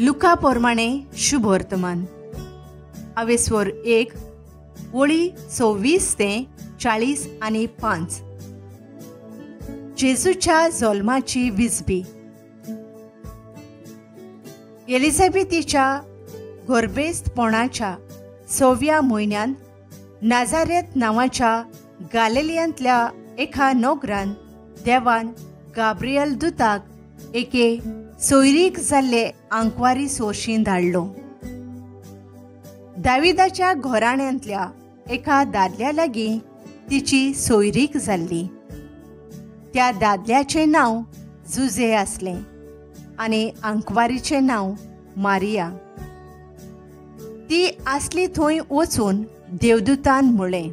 Luca पोरमाणे शुभ वर्तमान अवेस्वर 1 ओळी 26 ते 40 आणि 5. जेजूच्या जल्माची विजबी. एलिझाबेथीच्या गर्भस्थपणाच्या 6व्या म्हयन्यात नाझारेत नावाच्या गालिलियांतल्या एका नोगरान देवान गाब्रिएल दुताक एके सोयरीक जाल्ले आंकवारी सोशीन धाडलो. दाविदाच्या घराण्यांतल्या एका दादल्या लागीं तिची सोयरीक जाल्ली. त्या दादल्याचे नांव जुझे आसले आनी आंकवारीचे नांव मारिया. ती आसली थंय वचून देवदूतान म्हळें,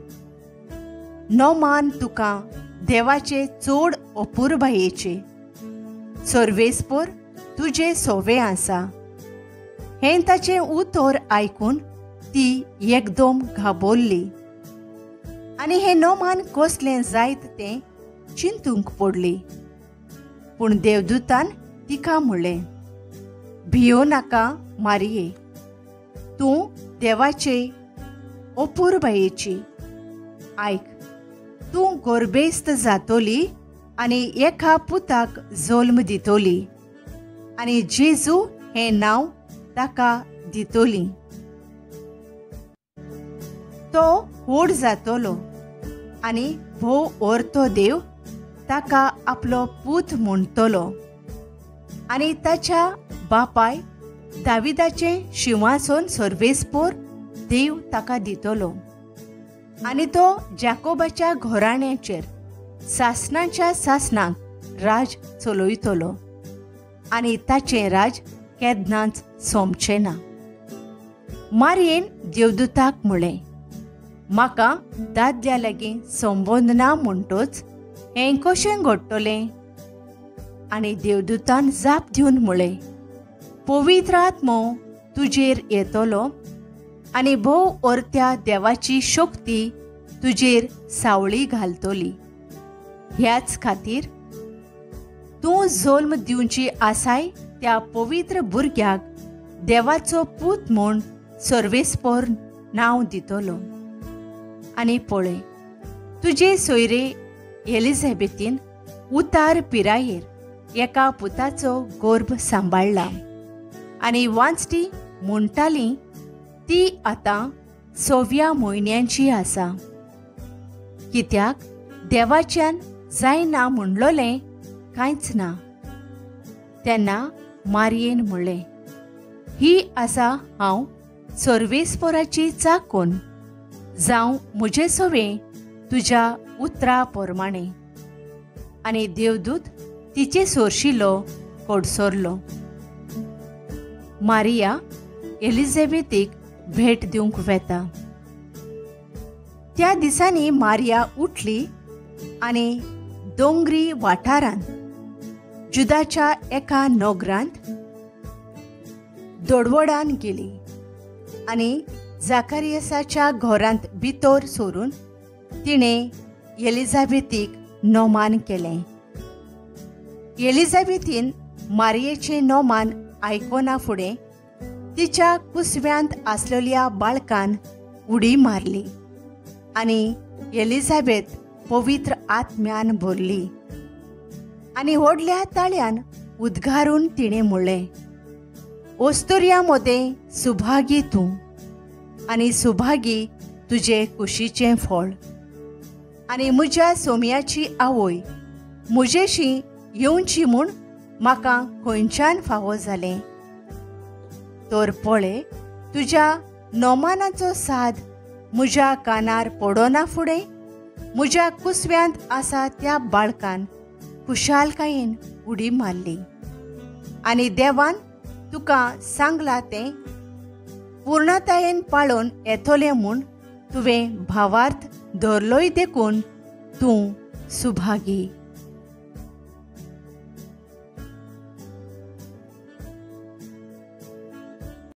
नोमान तुका देवाचे चोड अपुरबायेचे सर्वेस्पर तुजे सोवे आसा. हें ताचें उतर आयकून ती एकदम घाबरली आनी हें नोमान कसलें जायत तें चिंतूंक पडली. पूण देवदूतान तिका म्हणलें, भियो नाका मारिये, तूं देवाचे अपुरबायेची. आयक, तूं गर्भेस्त जातोली आनी एका पुताक जल्म दितोली आनी जेजू हें नांव ताका दितोली. तो व्हड जातलो आनी भोव ओर्तो देव ताका आपलो पूत म्हणटलो आनी ताच्या बापाय दाविदाचे शिंवासन सर्वेस्पर देव ताका दितलो आनी तो जाकोबाच्या घराण्याचेर सासणाच्या सासणाक राज चलयतलो आनी ताचें राज केन्नाच सोंपचें ना. मारयेन देवदूताक म्हळें, म्हाका दादल्या लागीं संबंद ना म्हणटच हें कशें घडटलें? आनी देवदूतान जाप दिवन म्हळें, पवित्र आत्मो तुजेर येतलो आनी भोव ओर्त्या देवाची शक्ती तुजेर सावळी घालतली. ह्याच खातीर तूं जल्म दिवची आसाय त्या पवित्र भुरग्याक देवाचो पूत म्हूण सर्वेस्पर नांव दितलो. आनी पळय, तुजे सोयरे एलिझाबेथीन उतार पिरायेर एका पुताचो गर्भ सांबाळ्ळा आनी वांचटी म्हणटाली ती आतां 6व्या म्हयन्यांची आसा, कित्याक देवाच्यान जायना म्हणलोलें कांयच ना. तेन्ना मारयेन म्हणलें, ही आसा हांव सर्वेस्पराची चाकोन, जावं म्हजे सोवे तुज्या उतरा पोरमाणे. आनी देवदूत तिचे सोरशिल्लो कडसरलो. मारिया एलिझाबेथीक भेट दिवंक वेता. त्या दिसांनी मारिया उठली आनी दोंगरी वाठारांत जुदाच्या एका नोगरांत दोडवडान गेली आनी जाकारियासाच्या घरांत भितर सरून तिणें एलिझाबेथीक नोमान केलें. एलिझाबेथीन मारियेचें नोमान आयकोना फुडें तिच्या कुसव्यांत आसलेल्या बाळकान उडी मारली आनी एलिझाबेथ पवित्र आत्म्यान भरली. आनी व्हडल्या ताळ्यान उद्गारून तिणें म्हणलें, ओस्तुर्यामध्ये सुभागी तूं आनी सुभागी तुजे कुशीचें फळ. आनी म्हज्या सोमयाची आवय म्हजेशी येवची म्हूण म्हाका खंयच्यान फावो जालें. तर पळय, तुज्या नोमानाचो साद म्हज्या कानार पडोना फुडें म्हज्या कुसव्यांत आसा त्या बाळकान खुशालकायेन उडी मारली. आनी देवान तुका सांगलां तें पूर्णतायेन पाळोवन येतोलें म्हूण तुवें भावार्थ धरलोय देखून तूं सुभागी.